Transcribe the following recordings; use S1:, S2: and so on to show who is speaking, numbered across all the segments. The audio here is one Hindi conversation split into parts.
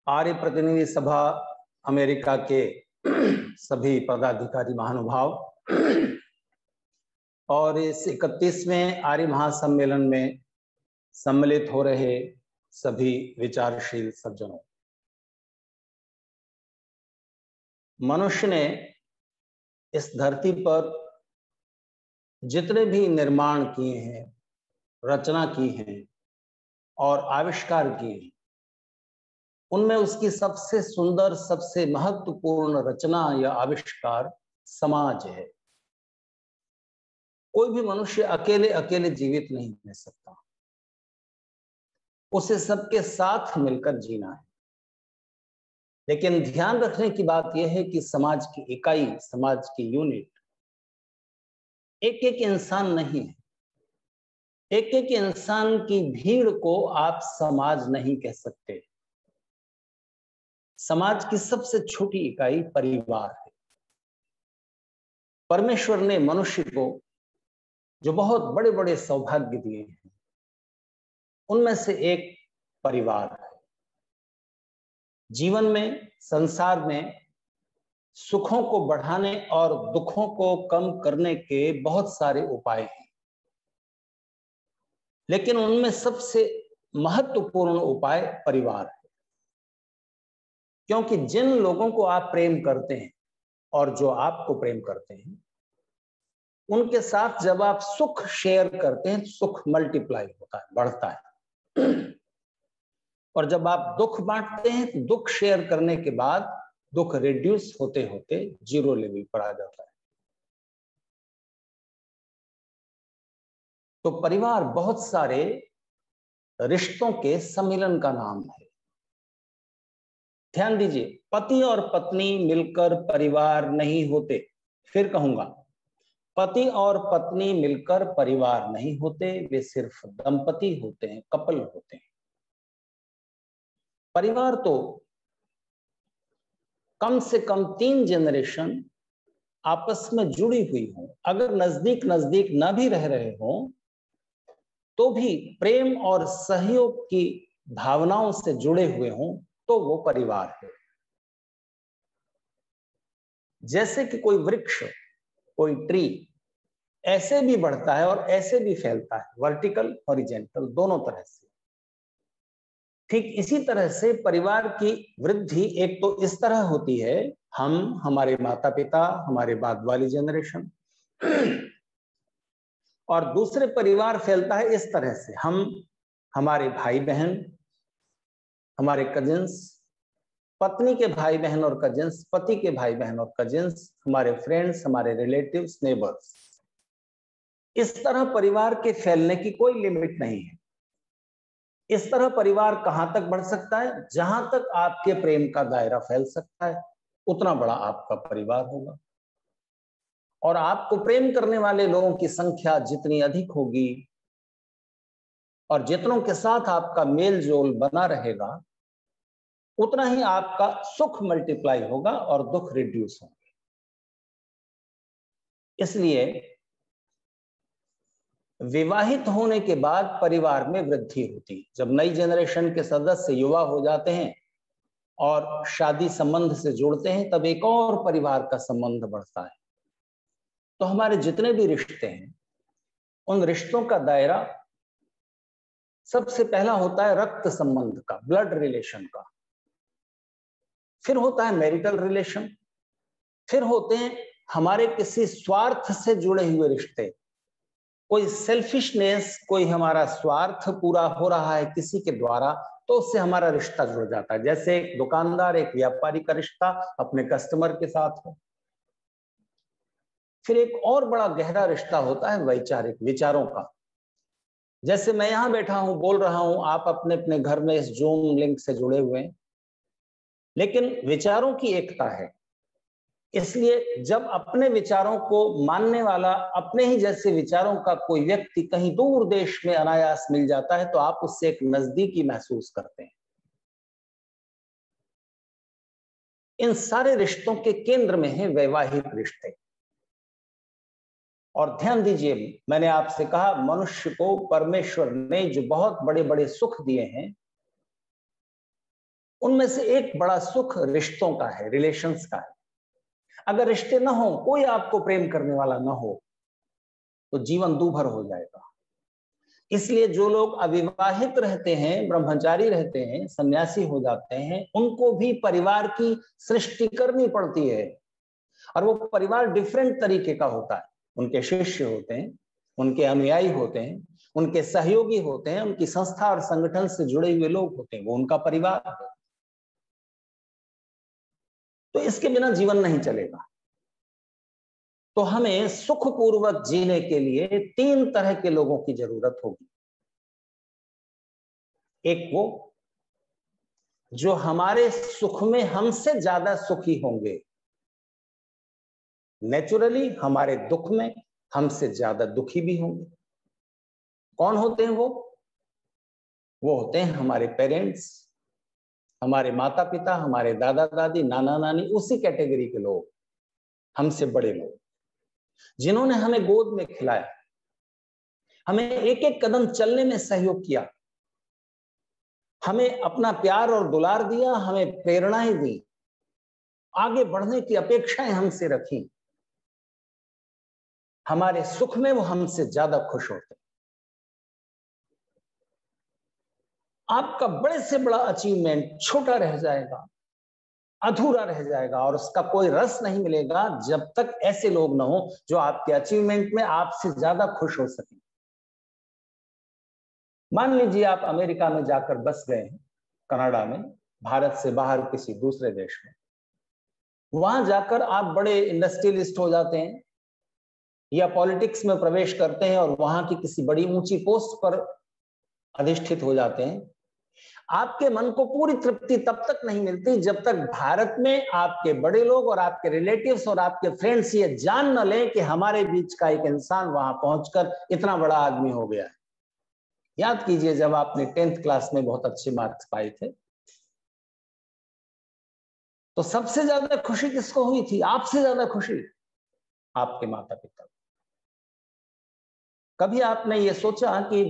S1: आर्य प्रतिनिधि सभा अमेरिका के सभी पदाधिकारी महानुभाव और इस 31वें आर्य महासम्मेलन में सम्मिलित हो रहे सभी विचारशील सज्जनों, मनुष्य ने इस धरती पर जितने भी निर्माण किए हैं, रचना की है और आविष्कार किए हैं, उनमें उसकी सबसे सुंदर, सबसे महत्वपूर्ण रचना या आविष्कार समाज है। कोई भी मनुष्य अकेले अकेले जीवित नहीं रह सकता, उसे सबके साथ मिलकर जीना है। लेकिन ध्यान रखने की बात यह है कि समाज की इकाई, समाज की यूनिट एक एक इंसान नहीं है। एक एक इंसान की भीड़ को आप समाज नहीं कह सकते। समाज की सबसे छोटी इकाई परिवार है। परमेश्वर ने मनुष्य को जो बहुत बड़े बड़े सौभाग्य दिए हैं, उनमें से एक परिवार है। जीवन में, संसार में सुखों को बढ़ाने और दुखों को कम करने के बहुत सारे उपाय हैं, लेकिन उनमें सबसे महत्वपूर्ण उपाय परिवार है। क्योंकि जिन लोगों को आप प्रेम करते हैं और जो आपको प्रेम करते हैं, उनके साथ जब आप सुख शेयर करते हैं, सुख मल्टीप्लाई होता है, बढ़ता है। और जब आप दुख बांटते हैं तो दुख शेयर करने के बाद दुख रिड्यूस होते होते जीरो लेवल पर आ जाता है। तो परिवार बहुत सारे रिश्तों के सम्मिलन का नाम है। ध्यान दीजिए, पति और पत्नी मिलकर परिवार नहीं होते। फिर कहूंगा, पति और पत्नी मिलकर परिवार नहीं होते, वे सिर्फ दंपति होते हैं, कपल होते हैं। परिवार तो कम से कम 3 जनरेशन आपस में जुड़ी हुई हो, अगर नजदीक नजदीक ना भी रह रहे हो तो भी प्रेम और सहयोग की भावनाओं से जुड़े हुए हों, तो वो परिवार है। जैसे कि कोई वृक्ष, कोई ट्री ऐसे भी बढ़ता है और ऐसे भी फैलता है, वर्टिकल, हॉरिजॉन्टल, दोनों तरह से। ठीक इसी तरह से परिवार की वृद्धि एक तो इस तरह होती है, हम, हमारे माता पिता, हमारे बाद वाली जनरेशन, और दूसरे परिवार फैलता है इस तरह से, हम, हमारे भाई बहन, हमारे कजिन्स, पत्नी के भाई बहन और कजिन्स, पति के भाई बहन और कजिन्स, हमारे फ्रेंड्स, हमारे रिलेटिव्स, नेबर्स। इस तरह परिवार के फैलने की कोई लिमिट नहीं है। इस तरह परिवार कहां तक बढ़ सकता है? जहां तक आपके प्रेम का दायरा फैल सकता है, उतना बड़ा आपका परिवार होगा। और आपको प्रेम करने वाले लोगों की संख्या जितनी अधिक होगी और जितनों के साथ आपका मेल जोल बना रहेगा, उतना ही आपका सुख मल्टीप्लाई होगा और दुख रिड्यूस होंगे। इसलिए विवाहित होने के बाद परिवार में वृद्धि होती है। जब नई जनरेशन के सदस्य युवा हो जाते हैं और शादी संबंध से जुड़ते हैं, तब एक और परिवार का संबंध बढ़ता है। तो हमारे जितने भी रिश्ते हैं, उन रिश्तों का दायरा सबसे पहला होता है रक्त संबंध का, ब्लड रिलेशन का। फिर होता है मैरिटल रिलेशन। फिर होते हैं हमारे किसी स्वार्थ से जुड़े हुए रिश्ते, कोई सेल्फिशनेस, कोई हमारा स्वार्थ पूरा हो रहा है किसी के द्वारा, तो उससे हमारा रिश्ता जुड़ जाता है। जैसे एक दुकानदार, एक व्यापारी का रिश्ता अपने कस्टमर के साथ हो। फिर एक और बड़ा गहरा रिश्ता होता है वैचारिक, विचारों का। जैसे मैं यहां बैठा हूं, बोल रहा हूं, आप अपने अपने घर में इस जूम लिंक से जुड़े हुए हैं, लेकिन विचारों की एकता है। इसलिए जब अपने विचारों को मानने वाला, अपने ही जैसे विचारों का कोई व्यक्ति कहीं दूर देश में अनायास मिल जाता है, तो आप उससे एक नजदीकी महसूस करते हैं। इन सारे रिश्तों के केंद्र में है वैवाहिक रिश्ते। और ध्यान दीजिए, मैंने आपसे कहा, मनुष्य को परमेश्वर ने जो बहुत बड़े बड़े सुख दिए हैं, उनमें से एक बड़ा सुख रिश्तों का है, रिलेशंस का है। अगर रिश्ते ना हो, कोई आपको प्रेम करने वाला ना हो, तो जीवन दूभर हो जाएगा। इसलिए जो लोग अविवाहित रहते हैं, ब्रह्मचारी रहते हैं, सन्यासी हो जाते हैं, उनको भी परिवार की सृष्टि करनी पड़ती है। और वो परिवार डिफरेंट तरीके का होता है। उनके शिष्य होते हैं, उनके अनुयायी होते हैं, उनके सहयोगी होते हैं, उनकी संस्था और संगठन से जुड़े हुए लोग होते हैं, वो उनका परिवार है। तो इसके बिना जीवन नहीं चलेगा। तो हमें सुखपूर्वक जीने के लिए 3 तरह के लोगों की जरूरत होगी। एक वो जो हमारे सुख में हमसे ज्यादा सुखी होंगे, नेचुरली हमारे दुख में हमसे ज्यादा दुखी भी होंगे। कौन होते हैं वो होते हैं हमारे पेरेंट्स, हमारे माता पिता, हमारे दादा दादी, नाना नानी, उसी कैटेगरी के लोग, हमसे बड़े लोग, जिन्होंने हमें गोद में खिलाया, हमें एक एक कदम चलने में सहयोग किया, हमें अपना प्यार और दुलार दिया, हमें प्रेरणाएं दी, आगे बढ़ने की अपेक्षाएं हमसे रखी। हमारे सुख में वो हमसे ज्यादा खुश होते हैं। आपका बड़े से बड़ा अचीवमेंट छोटा रह जाएगा, अधूरा रह जाएगा, और उसका कोई रस नहीं मिलेगा जब तक ऐसे लोग ना हो जो आपके अचीवमेंट में आपसे ज्यादा खुश हो सके। मान लीजिए आप अमेरिका में जाकर बस गए हैं, कनाडा में, भारत से बाहर किसी दूसरे देश में। वहां जाकर आप बड़े इंडस्ट्रियलिस्ट हो जाते हैं या पॉलिटिक्स में प्रवेश करते हैं और वहां की किसी बड़ी ऊंची पोस्ट पर अधिष्ठित हो जाते हैं। आपके मन को पूरी तृप्ति तब तक नहीं मिलती जब तक भारत में आपके बड़े लोग और आपके रिलेटिव्स और आपके फ्रेंड्स ये जान न लें कि हमारे बीच का एक इंसान वहां पहुंचकर इतना बड़ा आदमी हो गया है। याद कीजिए जब आपने 10th क्लास में बहुत अच्छे मार्क्स पाए थे, तो सबसे ज्यादा खुशी किसको हुई थी? आपसे ज्यादा खुशी आपके माता पिता। कभी आपने ये सोचा कि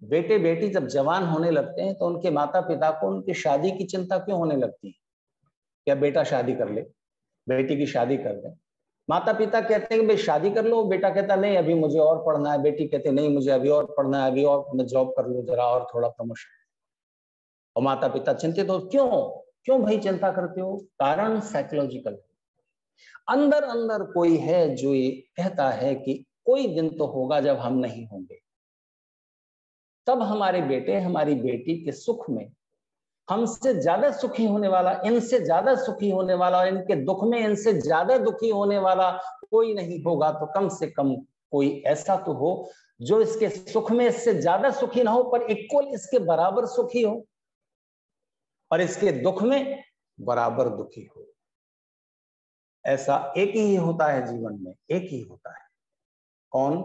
S1: बेटे बेटी जब जवान होने लगते हैं तो उनके माता पिता को उनकी शादी की चिंता क्यों होने लगती है? क्या बेटा शादी कर ले, बेटी की शादी कर दे। माता पिता कहते हैं कि भाई शादी कर लो, बेटा कहता नहीं अभी मुझे और पढ़ना है, बेटी कहते नहीं मुझे अभी और पढ़ना है, अभी और मैं जॉब कर लूं जरा और थोड़ा प्रमोशन। और माता पिता चिंतित हो, क्यों क्यों भाई चिंता करते हो? कारण साइकोलॉजिकल। अंदर अंदर कोई है जो ये कहता है कि कोई दिन तो होगा जब हम नहीं होंगे, तब हमारे बेटे हमारी बेटी के सुख में हमसे ज्यादा सुखी होने वाला, इनसे ज्यादा सुखी होने वाला और इनके दुख में इनसे ज्यादा दुखी होने वाला कोई नहीं होगा। तो कम से कम कोई ऐसा तो हो जो इसके सुख में इससे ज्यादा सुखी ना हो पर इक्वल इसके बराबर सुखी हो, और इसके दुख में बराबर दुखी हो। ऐसा एक ही होता है जीवन में, एक ही होता है। कौन?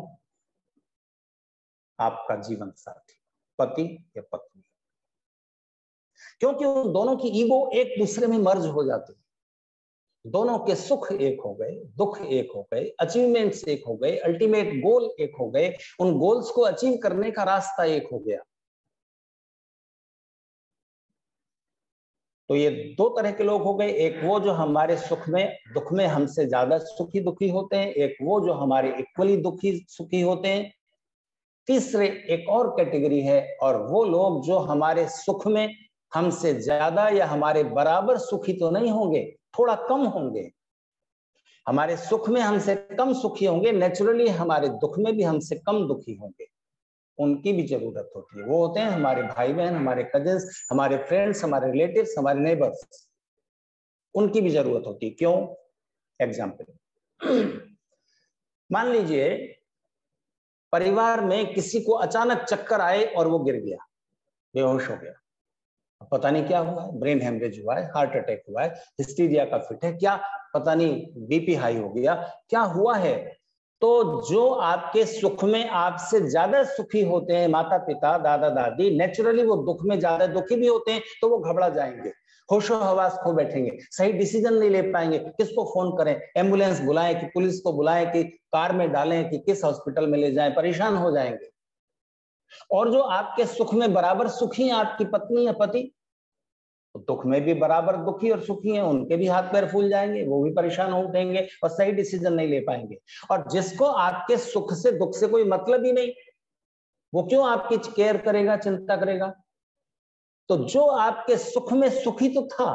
S1: आपका जीवन साथी, पति या पत्नी। क्योंकि उन दोनों की ईगो एक दूसरे में मर्ज हो जाती है। दोनों के सुख एक हो गए, दुख एक हो गए, अचीवमेंट्स एक हो गए, अल्टीमेट गोल एक हो गए, उन गोल्स को अचीव करने का रास्ता एक हो गया। तो ये 2 तरह के लोग हो गए, एक वो जो हमारे सुख में दुख में हमसे ज्यादा सुखी दुखी होते हैं, एक वो जो हमारे इक्वली दुखी सुखी होते हैं। तीसरे एक और कैटेगरी है, और वो लोग जो हमारे सुख में हमसे ज्यादा या हमारे बराबर सुखी तो नहीं होंगे, थोड़ा कम होंगे। हमारे सुख में हमसे कम सुखी होंगे, नेचुरली हमारे दुख में भी हमसे कम दुखी होंगे। उनकी भी जरूरत होती है। वो होते हैं हमारे भाई बहन, हमारे कजिन्स, हमारे फ्रेंड्स, हमारे रिलेटिव्स, हमारे नेबर्स। उनकी भी जरूरत होती है। क्यों? एग्जाम्पल, मान लीजिए परिवार में किसी को अचानक चक्कर आए और वो गिर गया, बेहोश हो गया, पता नहीं क्या हुआ है, ब्रेन हेमरेज हुआ है, हार्ट अटैक हुआ है, हिस्टीरिया का फिट है, क्या पता नहीं, बीपी हाई हो गया, क्या हुआ है। तो जो आपके सुख में आपसे ज्यादा सुखी होते हैं, माता पिता, दादा दादी, नेचुरली वो दुख में ज्यादा दुखी भी होते हैं, तो वो घबरा जाएंगे, होशो हवास खो बैठेंगे, सही डिसीजन नहीं ले पाएंगे, किसको फोन करें, एम्बुलेंस बुलाएं कि पुलिस को बुलाएं कि कार में डालें कि किस हॉस्पिटल में ले जाएं, परेशान हो जाएंगे। और जो आपके सुख में बराबर सुखी हैं, आपकी पत्नी या पति, तो दुख में भी बराबर दुखी और सुखी हैं, उनके भी हाथ पैर फूल जाएंगे, वो भी परेशान हो उठेंगे और सही डिसीजन नहीं ले पाएंगे। और जिसको आपके सुख से दुख से कोई मतलब ही नहीं, वो क्यों आपकी केयर करेगा, चिंता करेगा? तो जो आपके सुख में सुखी तो था,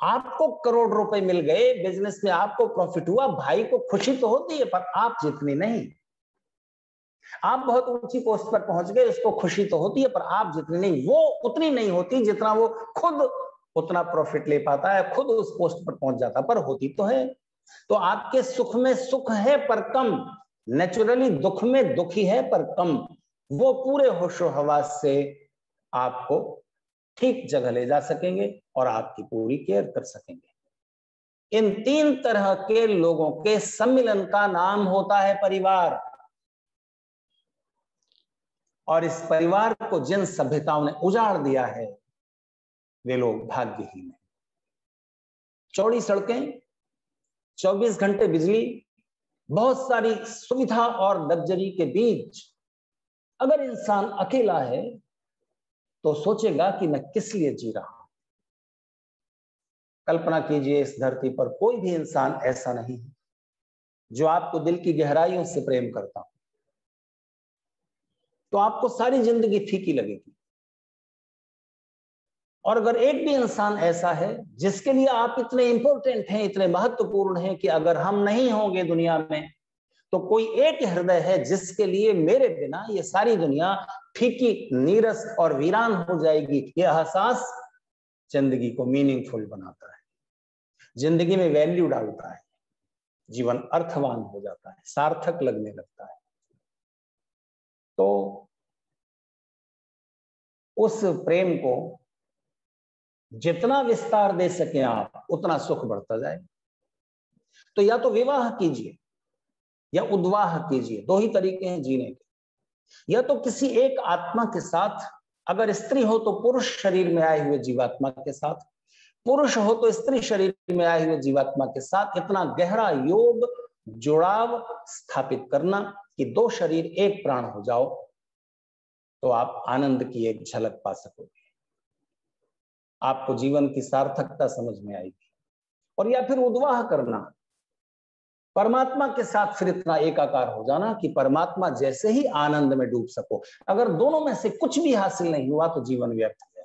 S1: आपको करोड़ रुपए मिल गए, बिजनेस में आपको प्रॉफिट हुआ, भाई को खुशी तो होती है, पर आप जितनी नहीं। आप बहुत ऊंची पोस्ट पर पहुंच गए, उसको खुशी तो होती है, पर आप जितनी नहीं, वो उतनी नहीं होती जितना वो खुद उतना प्रॉफिट ले पाता है, खुद उस पोस्ट पर पहुंच जाता, पर होती तो है। तो आपके सुख में सुख है पर कम, नेचुरली दुख में दुखी है पर कम। वो पूरे होशो हवास से आपको ठीक जगह ले जा सकेंगे और आपकी पूरी केयर कर सकेंगे। इन 3 तरह के लोगों के सम्मिलन का नाम होता है परिवार। और इस परिवार को जिन सभ्यताओं ने उजाड़ दिया है, वे लोग भाग्यहीन हैं। चौड़ी सड़कें, 24 घंटे बिजली, बहुत सारी सुविधा और लग्जरी के बीच अगर इंसान अकेला है तो सोचेगा कि मैं किस लिए जी रहा हूं। कल्पना कीजिए, इस धरती पर कोई भी इंसान ऐसा नहीं है जो आपको दिल की गहराइयों से प्रेम करता हो, तो आपको सारी जिंदगी फीकी लगेगी। और अगर एक भी इंसान ऐसा है जिसके लिए आप इतने इंपॉर्टेंट हैं, इतने महत्वपूर्ण हैं कि अगर हम नहीं होंगे दुनिया में, तो कोई एक हृदय है जिसके लिए मेरे बिना ये सारी दुनिया फीकी, नीरस और वीरान हो जाएगी, यह एहसास जिंदगी को मीनिंगफुल बनाता है, जिंदगी में वैल्यू डालता है, जीवन अर्थवान हो जाता है, सार्थक लगने लगता है। तो उस प्रेम को जितना विस्तार दे सके आप, उतना सुख बढ़ता जाए। तो या तो विवाह कीजिए या उद्वाह कीजिए, 2 ही तरीके हैं जीने के। या तो किसी एक आत्मा के साथ, अगर स्त्री हो तो पुरुष शरीर में आए हुए जीवात्मा के साथ, पुरुष हो तो स्त्री शरीर में आए हुए जीवात्मा के साथ इतना गहरा योग, जुड़ाव स्थापित करना कि 2 शरीर एक प्राण हो जाओ, तो आप आनंद की एक झलक पा सकोगे, आपको जीवन की सार्थकता समझ में आएगी। और या फिर उद्वाह करना, परमात्मा के साथ फिर इतना एकाकार हो जाना कि परमात्मा जैसे ही आनंद में डूब सको। अगर दोनों में से कुछ भी हासिल नहीं हुआ तो जीवन व्यर्थ है।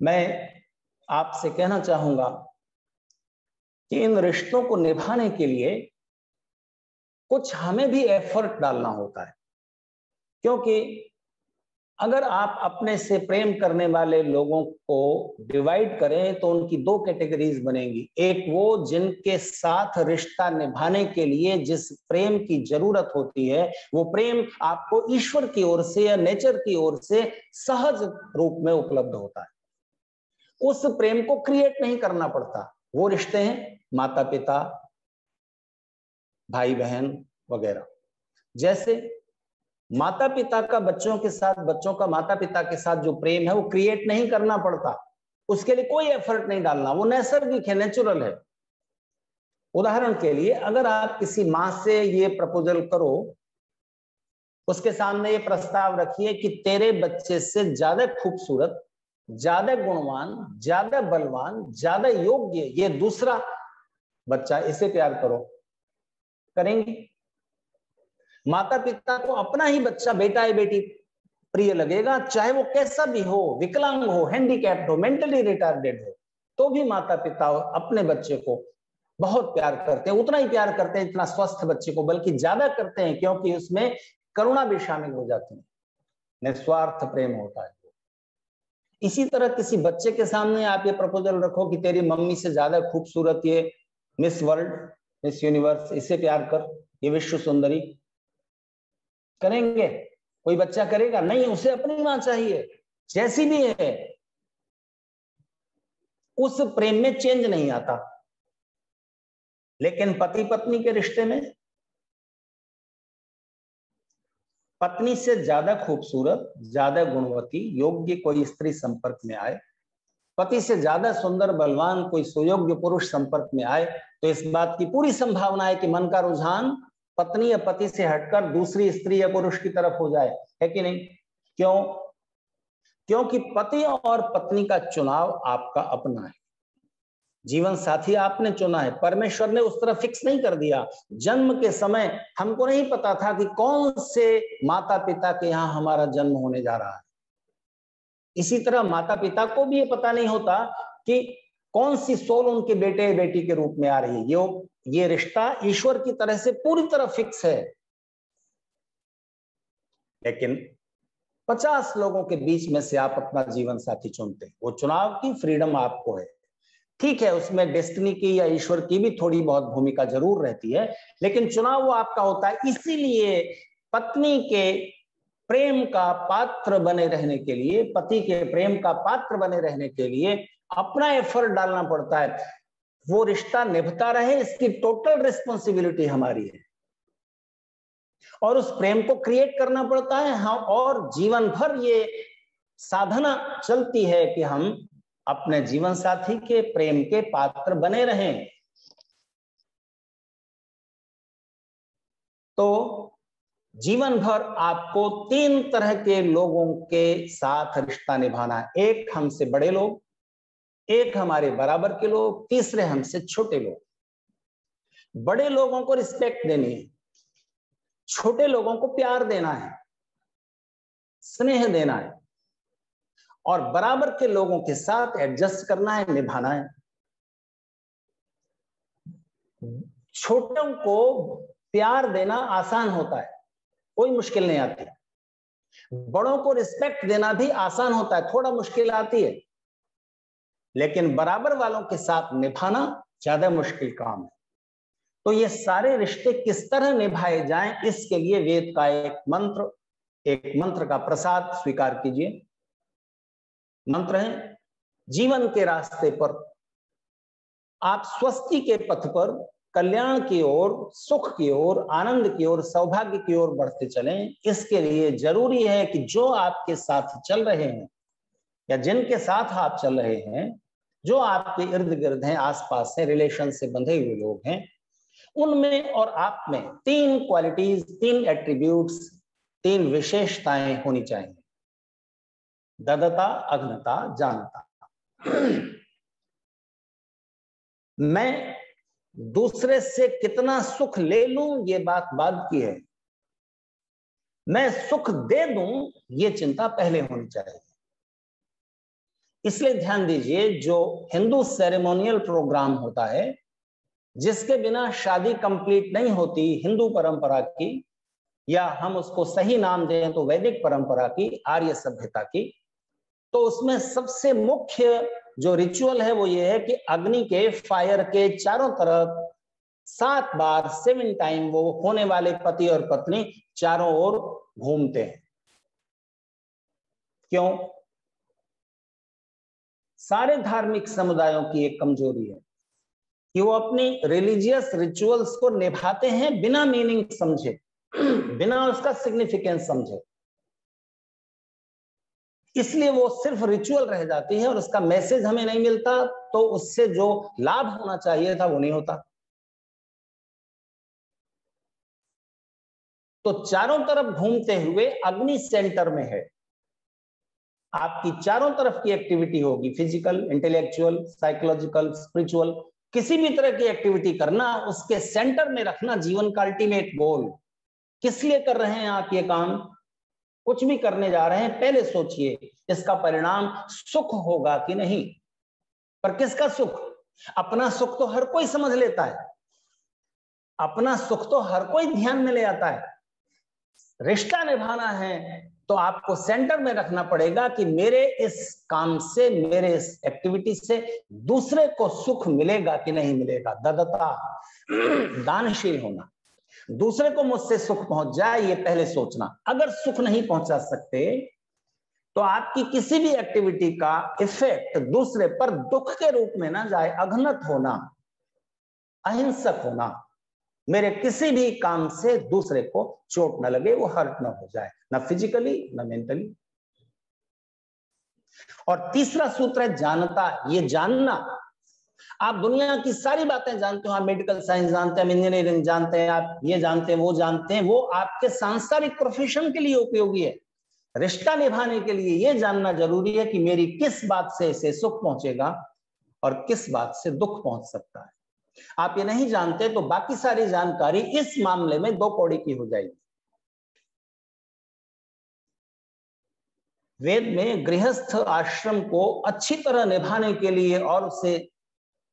S1: मैं आपसे कहना चाहूंगा कि इन रिश्तों को निभाने के लिए कुछ हमें भी एफर्ट डालना होता है, क्योंकि अगर आप अपने से प्रेम करने वाले लोगों को डिवाइड करें तो उनकी 2 कैटेगरीज बनेंगी। एक वो जिनके साथ रिश्ता निभाने के लिए जिस प्रेम की जरूरत होती है, वो प्रेम आपको ईश्वर की ओर से या नेचर की ओर से सहज रूप में उपलब्ध होता है, उस प्रेम को क्रिएट नहीं करना पड़ता। वो रिश्ते हैं माता पिता, भाई बहन वगैरह। जैसे माता पिता का बच्चों के साथ, बच्चों का माता पिता के साथ जो प्रेम है वो क्रिएट नहीं करना पड़ता, उसके लिए कोई एफर्ट नहीं डालना, वो नैसर्गिक है, नेचुरल है। उदाहरण के लिए, अगर आप किसी माँ से ये प्रपोजल करो, उसके सामने ये प्रस्ताव रखिए कि तेरे बच्चे से ज्यादा खूबसूरत, ज्यादा गुणवान, ज्यादा बलवान, ज्यादा योग्य ये दूसरा बच्चा, इसे प्यार करो, करेंगे? माता पिता को अपना ही बच्चा, बेटा या बेटी प्रिय लगेगा, चाहे वो कैसा भी हो, विकलांग हो, हैंडीकैप्ड हो, मेंटली रिटार्डेड हो, तो भी माता पिता अपने बच्चे को बहुत प्यार करते हैं, उतना ही प्यार करते हैं जितना स्वस्थ बच्चे को, बल्कि ज्यादा करते हैं, क्योंकि उसमें करुणा भी शामिल हो जाती है, निस्वार्थ प्रेम होता है। इसी तरह किसी बच्चे के सामने आप ये प्रपोजल रखो कि तेरी मम्मी से ज्यादा खूबसूरत ये मिस वर्ल्ड, मिस यूनिवर्स, इससे प्यार कर, ये विश्व सुंदरी, करेंगे? कोई बच्चा करेगा? नहीं, उसे अपनी मां चाहिए, जैसी भी है। उस प्रेम में चेंज नहीं आता। लेकिन पति पत्नी के रिश्ते में पत्नी से ज्यादा खूबसूरत, ज्यादा गुणवती, योग्य कोई स्त्री संपर्क में आए, पति से ज्यादा सुंदर, बलवान कोई सुयोग्य पुरुष संपर्क में आए, तो इस बात की पूरी संभावना है कि मन का रुझान पत्नी या पति से हटकर दूसरी स्त्री या पुरुष की तरफ हो जाए, है कि नहीं? क्यों? क्योंकि पति और पत्नी का चुनाव आपका अपना है, जीवन साथी आपने चुना है, परमेश्वर ने उस तरह फिक्स नहीं कर दिया। जन्म के समय हमको नहीं पता था कि कौन से माता पिता के यहाँ हमारा जन्म होने जा रहा है। इसी तरह माता पिता को भी ये पता नहीं होता कि कौन सी सोल उनके बेटे बेटी के रूप में आ रही है। ये रिश्ता ईश्वर की तरह से पूरी तरह फिक्स है। लेकिन 50 लोगों के बीच में से आप अपना जीवन साथी चुनते हैं, वो चुनाव की फ्रीडम आपको है। ठीक है, उसमें डेस्टिनी की या ईश्वर की भी थोड़ी बहुत भूमिका जरूर रहती है, लेकिन चुनाव वो आपका होता है। इसीलिए पत्नी के प्रेम का पात्र बने रहने के लिए, पति के प्रेम का पात्र बने रहने के लिए अपना एफर्ट डालना पड़ता है। वो रिश्ता निभता रहे, इसकी टोटल रिस्पॉन्सिबिलिटी हमारी है, और उस प्रेम को क्रिएट करना पड़ता है। हाँ, और जीवन भर ये साधना चलती है कि हम अपने जीवन साथी के प्रेम के पात्र बने रहें। तो जीवन भर आपको 3 तरह के लोगों के साथ रिश्ता निभाना है। एक हमसे बड़े लोग, एक हमारे बराबर के लोग, तीसरे हमसे छोटे लोग। बड़े लोगों को रिस्पेक्ट देनी है, छोटे लोगों को प्यार देना है, स्नेह देना है, और बराबर के लोगों के साथ एडजस्ट करना है, निभाना है। छोटों को प्यार देना आसान होता है, कोई मुश्किल नहीं आती। बड़ों को रिस्पेक्ट देना भी आसान होता है, थोड़ा मुश्किल आती है। लेकिन बराबर वालों के साथ निभाना ज्यादा मुश्किल काम है। तो ये सारे रिश्ते किस तरह निभाए जाएं, इसके लिए वेद का एक मंत्र का प्रसाद स्वीकार कीजिए। मंत्र है, जीवन के रास्ते पर आप स्वस्ति के पथ पर कल्याण की ओर, सुख की ओर, आनंद की ओर, सौभाग्य की ओर बढ़ते चलें। इसके लिए जरूरी है कि जो आपके साथ चल रहे हैं या जिनके साथ आप चल रहे हैं, जो आपके इर्द गिर्द हैं, आसपास हैं, रिलेशन से बंधे हुए लोग हैं, उनमें और आप में 3 क्वालिटीज, 3 एट्रीब्यूट्स, 3 विशेषताएं होनी चाहिए। ददता, अग्नता, जानता। मैं दूसरे से कितना सुख ले लूं ये बात बाद की है, मैं सुख दे दूं ये चिंता पहले होनी चाहिए। इसलिए ध्यान दीजिए, जो हिंदू सेरेमोनियल प्रोग्राम होता है, जिसके बिना शादी कंप्लीट नहीं होती हिंदू परंपरा की, या हम उसको सही नाम दें तो वैदिक परंपरा की, आर्य सभ्यता की, तो उसमें सबसे मुख्य जो रिचुअल है वो ये है कि अग्नि के, फायर के चारों तरफ 7 बार 7 टाइम वो होने वाले पति और पत्नी चारों ओर घूमते हैं। क्यों? सारे धार्मिक समुदायों की एक कमजोरी है कि वो अपनी रिलीजियस रिचुअल्स को निभाते हैं बिना मीनिंग समझे, बिना उसका सिग्निफिकेंस समझे। इसलिए वो सिर्फ रिचुअल रह जाती है और उसका मैसेज हमें नहीं मिलता, तो उससे जो लाभ होना चाहिए था वो नहीं होता। तो चारों तरफ घूमते हुए अग्नि सेंटर में है, आपकी चारों तरफ की एक्टिविटी होगी, फिजिकल, इंटेलेक्चुअल, साइकोलॉजिकल, स्पिरिचुअल, किसी भी तरह की एक्टिविटी करना, उसके सेंटर में रखना जीवन का अल्टीमेट गोल। किस लिए कर रहे हैं आप ये काम? कुछ भी करने जा रहे हैं, पहले सोचिए इसका परिणाम सुख होगा कि नहीं। पर किसका सुख? अपना सुख तो हर कोई समझ लेता है, अपना सुख तो हर कोई ध्यान में ले आता है। रिश्ता निभाना है तो आपको सेंटर में रखना पड़ेगा कि मेरे इस काम से, मेरे इस एक्टिविटी से दूसरे को सुख मिलेगा कि नहीं मिलेगा। ददता, दानशील होना, दूसरे को मुझसे सुख पहुंच जाए ये पहले सोचना। अगर सुख नहीं पहुंचा सकते तो आपकी किसी भी एक्टिविटी का इफेक्ट दूसरे पर दुख के रूप में ना जाए। अघनत होना, अहिंसक होना, मेरे किसी भी काम से दूसरे को चोट न लगे, वो हर्ट न हो जाए, ना फिजिकली ना मेंटली। और तीसरा सूत्र है जानता। ये जानना, आप दुनिया की सारी बातें जानते हो, आप मेडिकल साइंस जानते हैं, इंजीनियरिंग जानते हैं, आप ये जानते हैं, वो जानते हैं, वो आपके सांसारिक प्रोफेशन के लिए उपयोगी है। रिश्ता निभाने के लिए यह जानना जरूरी है कि मेरी किस बात से इसे सुख पहुंचेगा और किस बात से दुख पहुंच सकता है। आप ये नहीं जानते तो बाकी सारी जानकारी इस मामले में दो कौड़ी की हो जाएगी। वेद में गृहस्थ आश्रम को अच्छी तरह निभाने के लिए और उसे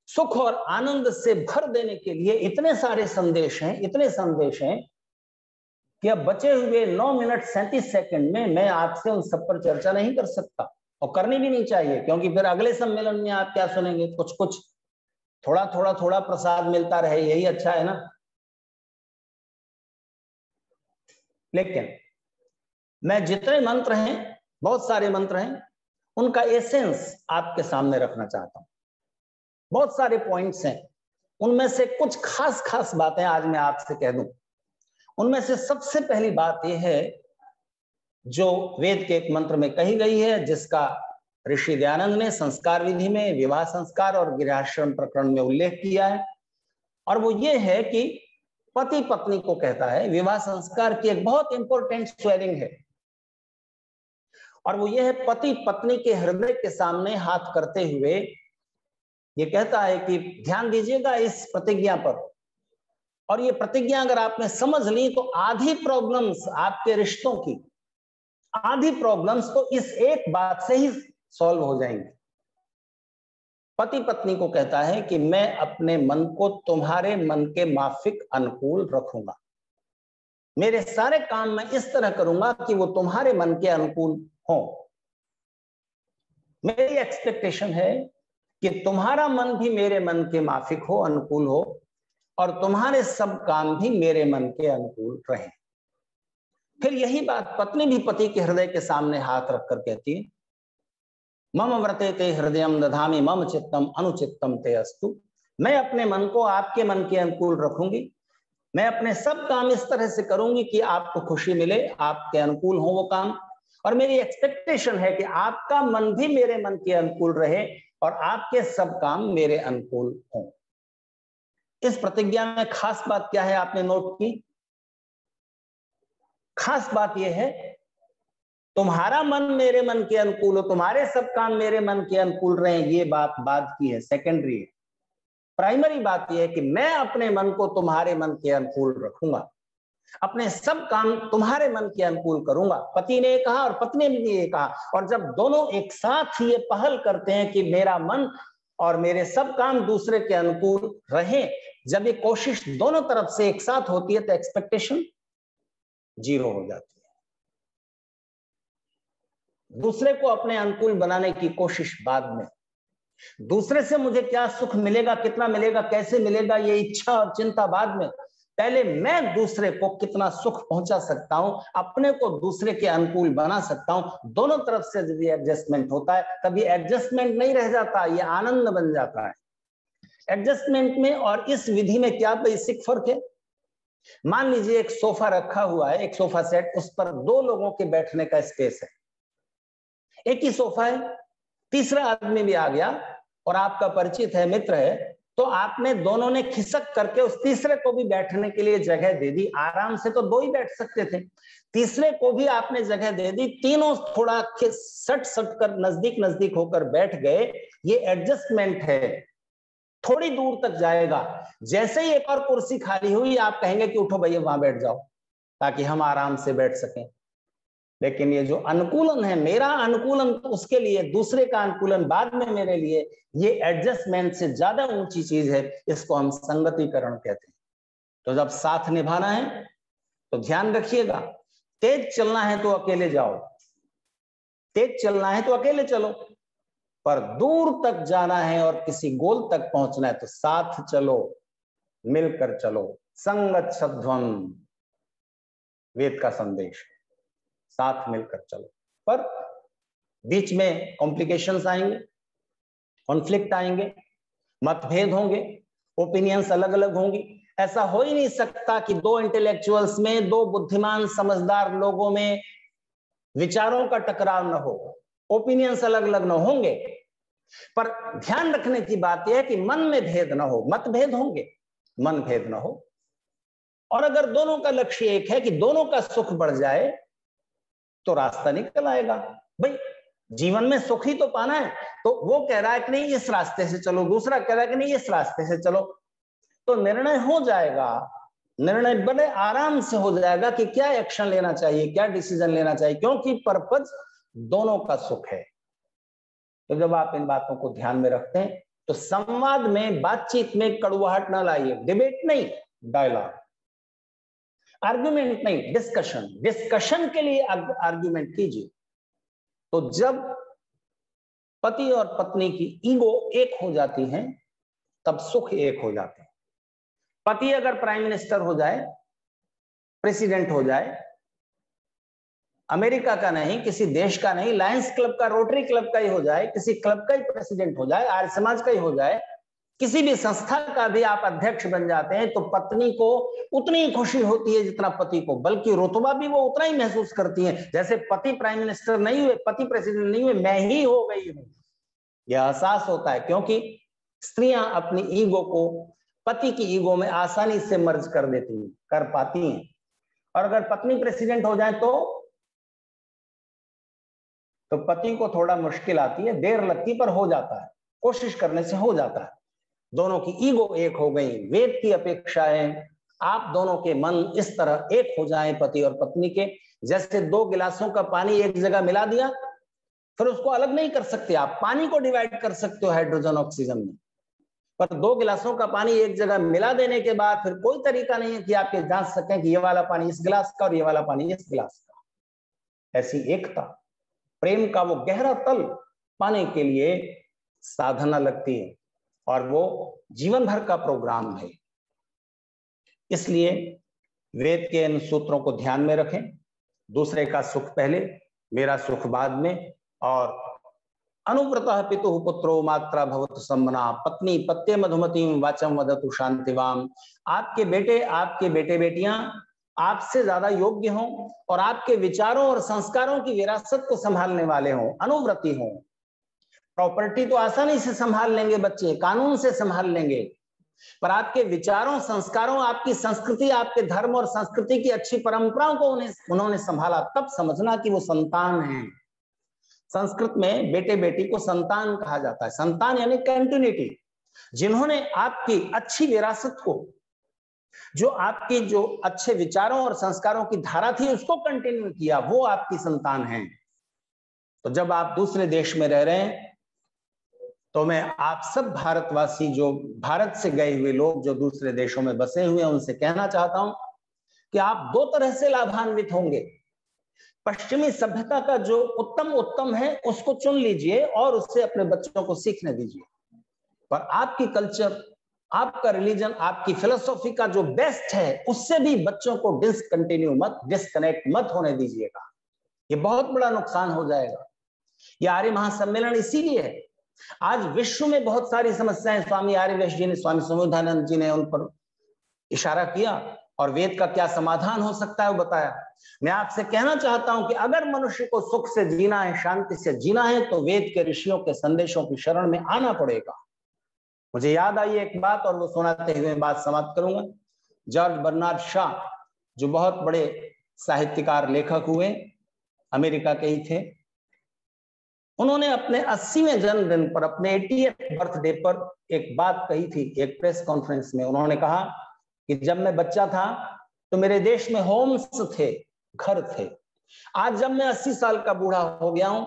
S1: सुख और आनंद से भर देने के लिए इतने सारे संदेश हैं, इतने संदेश हैं कि अब बचे हुए 9 मिनट 37 सेकंड में मैं आपसे उन सब पर चर्चा नहीं कर सकता और करनी भी नहीं चाहिए, क्योंकि फिर अगले सम्मेलन में आप क्या सुनेंगे? कुछ कुछ थोड़ा प्रसाद मिलता रहे, यही अच्छा है ना। लेकिन मैं जितने मंत्र हैं, बहुत सारे मंत्र हैं, उनका एसेंस आपके सामने रखना चाहता हूं। बहुत सारे पॉइंट्स हैं, उनमें से कुछ खास बातें आज मैं आपसे कह दूं। उनमें से सबसे पहली बात यह है जो वेद के एक मंत्र में कही गई है, जिसका ऋषि दयानंद ने संस्कार विधि में विवाह संस्कार और गृहाश्रम प्रकरण में उल्लेख किया है, और वो ये है कि पति पत्नी को कहता है। विवाह संस्कार की एक बहुत इंपॉर्टेंट स्वेलिंग है, और वो ये है पति पत्नी के हृदय के सामने हाथ करते हुए ये कहता है कि ध्यान दीजिएगा इस प्रतिज्ञा पर, और ये प्रतिज्ञा अगर आपने समझ ली तो आधी प्रॉब्लम्स आपके रिश्तों की, आधी प्रॉब्लम्स तो इस एक बात से ही सॉल्व हो जाएंगे। पति पत्नी को कहता है कि मैं अपने मन को तुम्हारे मन के माफिक अनुकूल रखूंगा, मेरे सारे काम मैं इस तरह करूंगा कि वो तुम्हारे मन के अनुकूल हो। मेरी एक्सपेक्टेशन है कि तुम्हारा मन भी मेरे मन के माफिक हो, अनुकूल हो, और तुम्हारे सब काम भी मेरे मन के अनुकूल रहे। फिर यही बात पत्नी भी पति के हृदय के सामने हाथ रखकर कहती है, मम व्रते ते हृदयम दधामि मम चित्तम अनुचित्तम ते अस्तु। मैं अपने मन को आपके मन के अनुकूल रखूंगी, मैं अपने सब काम इस तरह से करूंगी कि आपको खुशी मिले, आपके अनुकूल हो वो काम, और मेरी एक्सपेक्टेशन है कि आपका मन भी मेरे मन के अनुकूल रहे और आपके सब काम मेरे अनुकूल हों। इस प्रतिज्ञा में खास बात क्या है आपने नोट की? खास बात यह है तुम्हारा मन मेरे मन के अनुकूल हो, तुम्हारे सब काम मेरे मन के अनुकूल रहे, ये बात बाद की है, सेकेंडरी है। प्राइमरी बात यह है कि मैं अपने मन को तुम्हारे मन के अनुकूल रखूंगा, अपने सब काम तुम्हारे मन के अनुकूल करूंगा। पति ने कहा और पत्नी ने ये कहा, और जब दोनों एक साथ ये पहल करते हैं कि मेरा मन और मेरे सब काम दूसरे के अनुकूल रहे, जब ये कोशिश दोनों तरफ से एक साथ होती है तो एक्सपेक्टेशन जीरो हो जाती है। दूसरे को अपने अनुकूल बनाने की कोशिश बाद में, दूसरे से मुझे क्या सुख मिलेगा, कितना मिलेगा, कैसे मिलेगा, ये इच्छा और चिंता बाद में। पहले मैं दूसरे को कितना सुख पहुंचा सकता हूं, अपने को दूसरे के अनुकूल बना सकता हूं। दोनों तरफ से जब ये एडजस्टमेंट होता है तब ये एडजस्टमेंट नहीं रह जाता, ये आनंद बन जाता है। एडजस्टमेंट में और इस विधि में क्या बेसिक फर्क है? मान लीजिए एक सोफा रखा हुआ है, एक सोफा सेट, उस पर दो लोगों के बैठने का स्पेस है, एक ही सोफा है, तीसरा आदमी भी आ गया और आपका परिचित है, मित्र है, तो आपने दोनों ने खिसक करके उस तीसरे को भी बैठने के लिए जगह दे दी। आराम से तो दो ही बैठ सकते थे, तीसरे को भी आपने जगह दे दी, तीनों थोड़ा सट कर नजदीक नजदीक होकर बैठ गए। ये एडजस्टमेंट है, थोड़ी दूर तक जाएगा। जैसे ही एक और कुर्सी खाली हुई आप कहेंगे कि उठो भैया वहां बैठ जाओ ताकि हम आराम से बैठ सकें। लेकिन ये जो अनुकूलन है, मेरा अनुकूलन उसके लिए, दूसरे का अनुकूलन बाद में मेरे लिए, ये एडजस्टमेंट से ज्यादा ऊंची चीज है। इसको हम संगतिकरण कहते हैं। तो जब साथ निभाना है तो ध्यान रखिएगा, तेज चलना है तो अकेले जाओ, तेज चलना है तो अकेले चलो, पर दूर तक जाना है और किसी गोल तक पहुंचना है तो साथ चलो, मिलकर चलो। संगच्छध्वम वेद का संदेश, साथ मिलकर चलो। पर बीच में कॉम्प्लिकेशंस आएंगे, कॉन्फ्लिक्ट आएंगे, मतभेद होंगे, ओपिनियंस अलग अलग होंगी। ऐसा हो ही नहीं सकता कि दो इंटेलेक्चुअल्स में, दो बुद्धिमान समझदार लोगों में विचारों का टकराव न हो, ओपिनियंस अलग अलग न होंगे। पर ध्यान रखने की बात यह है कि मन में भेद न हो, मतभेद होंगे, मन भेद न हो। और अगर दोनों का लक्ष्य एक है कि दोनों का सुख बढ़ जाए, तो रास्ता निकल आएगा। भाई जीवन में सुख ही तो पाना है, तो वो कह रहा है कि नहीं इस रास्ते से चलो, दूसरा कह रहा है कि नहीं इस रास्ते से चलो, तो निर्णय हो जाएगा, निर्णय बड़े आराम से हो जाएगा कि क्या एक्शन लेना चाहिए, क्या डिसीजन लेना चाहिए, क्योंकि पर्पज दोनों का सुख है। तो जब आप इन बातों को ध्यान में रखते हैं तो संवाद में, बातचीत में कड़वाहट ना लाइए, डिबेट नहीं, डायलॉग, आर्ग्यूमेंट नहीं, डिस्कशन, डिस्कशन के लिए आर्ग्यूमेंट कीजिए। तो जब पति और पत्नी की ईगो एक हो जाती है तब सुख एक हो जाते हैं। पति अगर प्राइम मिनिस्टर हो जाए, प्रेसिडेंट हो जाए, अमेरिका का नहीं, किसी देश का नहीं, लायंस क्लब का, रोटरी क्लब का ही हो जाए, किसी क्लब का ही प्रेसिडेंट हो जाए, आर्य समाज का ही हो जाए, किसी भी संस्था का भी आप अध्यक्ष बन जाते हैं, तो पत्नी को उतनी खुशी होती है जितना पति को, बल्कि रुतबा भी वो उतना ही महसूस करती है। जैसे पति प्राइम मिनिस्टर नहीं हुए, पति प्रेसिडेंट नहीं हुए, मैं ही हो गई हूं, यह एहसास होता है। क्योंकि स्त्रियां अपनी ईगो को पति की ईगो में आसानी से मर्ज कर देती हैं, कर पाती हैं। और अगर पत्नी प्रेसिडेंट हो जाए तो पति को थोड़ा मुश्किल आती है, देर लगती, पर हो जाता है, कोशिश करने से हो जाता है। दोनों की ईगो एक हो गई। वेद की अपेक्षा है आप दोनों के मन इस तरह एक हो जाएं, पति और पत्नी के, जैसे दो गिलासों का पानी एक जगह मिला दिया, फिर उसको अलग नहीं कर सकते आप। पानी को डिवाइड कर सकते हो हाइड्रोजन ऑक्सीजन में, पर दो गिलासों का पानी एक जगह मिला देने के बाद फिर कोई तरीका नहीं है कि आप ये जांच सकें कि ये वाला पानी इस गिलास का और ये वाला पानी इस गिलास का। ऐसी एकता, प्रेम का वो गहरा तल पाने के लिए साधना लगती है, और वो जीवन भर का प्रोग्राम है। इसलिए वेद के इन सूत्रों को ध्यान में रखें। दूसरे का सुख पहले, मेरा सुख बाद में। और अनुव्रतः पितुः पुत्रो मात्रा भवतु सम्मना, पत्नी पत्ये मधुमतीम वाचम वदतु शांतिवाम। आपके बेटे, आपके बेटे बेटियां आपसे ज्यादा योग्य हों और आपके विचारों और संस्कारों की विरासत को संभालने वाले हों, अनुव्रती हों। प्रॉपर्टी तो आसानी से संभाल लेंगे बच्चे, कानून से संभाल लेंगे, पर आपके विचारों, संस्कारों, आपकी संस्कृति, आपके धर्म और संस्कृति की अच्छी परंपराओं को उन्होंने संभाला, तब समझना कि वो संतान है। संस्कृत में बेटे बेटी को संतान कहा जाता है। संतान यानी कंटिन्यूटी। जिन्होंने आपकी अच्छी विरासत को, जो आपकी जो अच्छे विचारों और संस्कारों की धारा थी, उसको कंटिन्यू किया, वो आपकी संतान है। तो जब आप दूसरे देश में रह रहे हैं तो मैं आप सब भारतवासी, जो भारत से गए हुए लोग जो दूसरे देशों में बसे हुए हैं, उनसे कहना चाहता हूं कि आप दो तरह से लाभान्वित होंगे। पश्चिमी सभ्यता का जो उत्तम है उसको चुन लीजिए और उससे अपने बच्चों को सीखने दीजिए, पर आपकी कल्चर, आपका रिलीजन, आपकी फिलोसॉफी का जो बेस्ट है, उससे भी बच्चों को डिस्कनेक्ट मत होने दीजिएगा। ये बहुत बड़ा नुकसान हो जाएगा। ये आर्य महासम्मेलन इसीलिए है। आज विश्व में बहुत सारी समस्याएं स्वामी आर्यवेश जी ने, स्वामी सुबोधानंद जी ने उन पर इशारा किया और वेद का क्या समाधान हो सकता है वो बताया। मैं आपसे कहना चाहता हूं कि अगर मनुष्य को सुख से जीना है, शांति से जीना है, तो वेद के ऋषियों के संदेशों की शरण में आना पड़ेगा। मुझे याद आई एक बात और वो सुनाते हुए बात समाप्त करूंगा। जॉर्ज बर्नार्ड शॉ, जो बहुत बड़े साहित्यकार, लेखक हुए, अमेरिका के ही थे, उन्होंने अपने 80वें जन्मदिन पर, अपने 80th बर्थडे पर एक बात कही थी एक प्रेस कॉन्फ्रेंस में। उन्होंने कहा कि जब मैं बच्चा था तो मेरे देश में होम्स थे, घर थे। आज जब मैं 80 साल का बूढ़ा हो गया हूं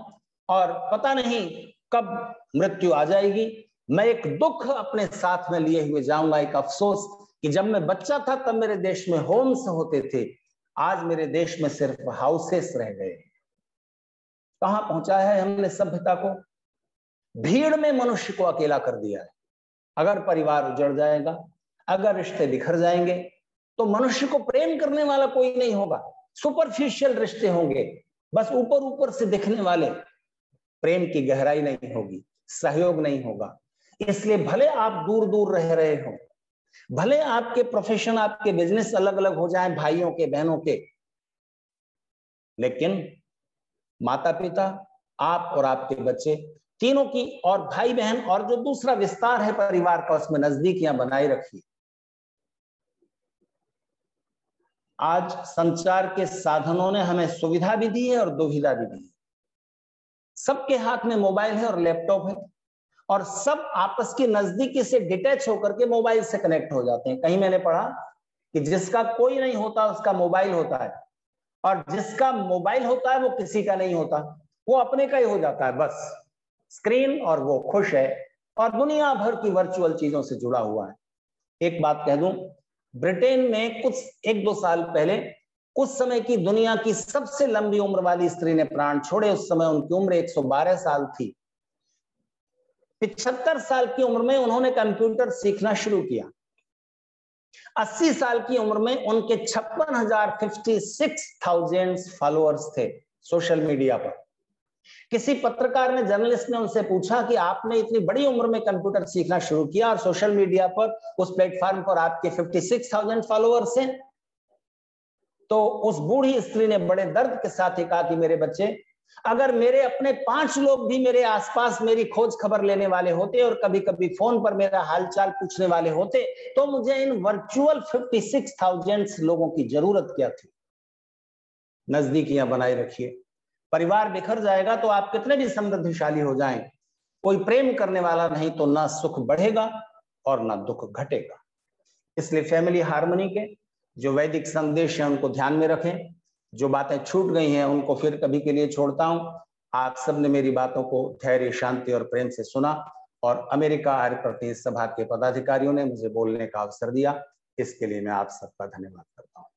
S1: और पता नहीं कब मृत्यु आ जाएगी, मैं एक दुख अपने साथ में लिए हुए जाऊंगा, एक अफसोस कि जब मैं बच्चा था तब मेरे देश में होम्स होते थे, आज मेरे देश में सिर्फ हाउसेस रह गए। कहां पहुंचा है हमने सभ्यता को? भीड़ में मनुष्य को अकेला कर दिया है। अगर परिवार उजड़ जाएगा, अगर रिश्ते बिखर जाएंगे, तो मनुष्य को प्रेम करने वाला कोई नहीं होगा। सुपरफिशियल रिश्ते होंगे, बस ऊपर ऊपर से दिखने वाले। प्रेम की गहराई नहीं होगी, सहयोग नहीं होगा। इसलिए भले आप दूर दूर रह रहे हो, भले आपके प्रोफेशन, आपके बिजनेस अलग अलग हो जाएं, भाइयों के, बहनों के, लेकिन माता पिता, आप और आपके बच्चे, तीनों की, और भाई बहन और जो दूसरा विस्तार है परिवार का, उसमें नजदीकियां बनाए रखिए। आज संचार के साधनों ने हमें सुविधा भी दी है और दुविधा भी दी है। सबके हाथ में मोबाइल है और लैपटॉप है, और सब आपस की नजदीकी से डिटैच होकर के मोबाइल से कनेक्ट हो जाते हैं। कहीं मैंने पढ़ा कि जिसका कोई नहीं होता उसका मोबाइल होता है, और जिसका मोबाइल होता है वो किसी का नहीं होता, वो अपने का ही हो जाता है, बस स्क्रीन, और वो खुश है और दुनिया भर की वर्चुअल चीजों से जुड़ा हुआ है। एक बात कह दूं, ब्रिटेन में कुछ 1-2 साल पहले उस समय की दुनिया की सबसे लंबी उम्र वाली स्त्री ने प्राण छोड़े। उस समय उनकी उम्र 112 साल थी। 75 साल की उम्र में उन्होंने कंप्यूटर सीखना शुरू किया। 80 साल की उम्र में उनके 56,000 फॉलोअर्स थे सोशल मीडिया पर। किसी पत्रकार ने, जर्नलिस्ट ने उनसे पूछा कि आपने इतनी बड़ी उम्र में कंप्यूटर सीखना शुरू किया और सोशल मीडिया पर, उस प्लेटफॉर्म पर आपके 56,000 फॉलोअर्स हैं। तो उस बूढ़ी स्त्री ने बड़े दर्द के साथ ही कहा कि मेरे बच्चे, अगर मेरे अपने 5 लोग भी मेरे आसपास मेरी खोज खबर लेने वाले होते और कभी कभी फोन पर मेरा हालचाल पूछने वाले होते, तो मुझे इन वर्चुअल 56,000 लोगों की जरूरत क्या थी। नजदीकियां बनाए रखिए। परिवार बिखर जाएगा तो आप कितने भी समृद्धशाली हो जाएं, कोई प्रेम करने वाला नहीं तो ना सुख बढ़ेगा और ना दुख घटेगा। इसलिए फैमिली हार्मनी के जो वैदिक संदेश हैं उनको ध्यान में रखें। जो बातें छूट गई हैं उनको फिर कभी के लिए छोड़ता हूं। आप सबने मेरी बातों को धैर्य, शांति और प्रेम से सुना, और अमेरिका आर्य प्रतिनिधि सभा के पदाधिकारियों ने मुझे बोलने का अवसर दिया। इसके लिए मैं आप सबका धन्यवाद करता हूं।